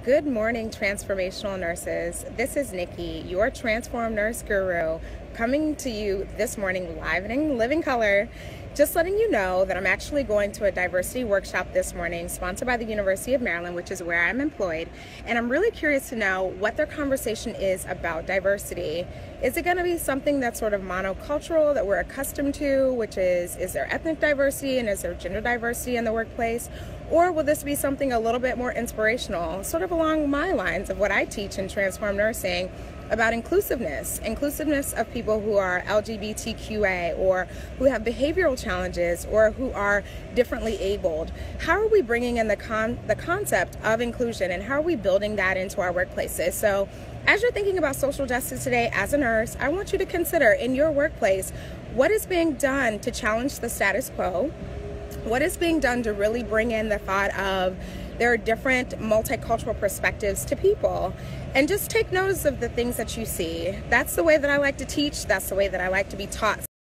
Good morning, transformational nurses. This is Nikki, your Transform Nurse Guru, coming to you this morning live and in living color. Just letting you know that I'm actually going to a diversity workshop this morning, sponsored by the University of Maryland, which is where I'm employed. And I'm really curious to know what their conversation is about diversity. Is it going to be something that's sort of monocultural that we're accustomed to, which is there ethnic diversity and is there gender diversity in the workplace? Or will this be something a little bit more inspirational, sort of along my lines of what I teach in Transform Nursing, about inclusiveness of people who are LGBTQA or who have behavioral challenges or who are differently abled. How are we bringing in the concept of inclusion, and how are we building that into our workplaces? So as you're thinking about social justice today as a nurse, I want you to consider in your workplace, what is being done to challenge the status quo? What is being done to really bring in the thought of there are different multicultural perspectives to people? And just take notice of the things that you see. That's the way that I like to teach. That's the way that I like to be taught.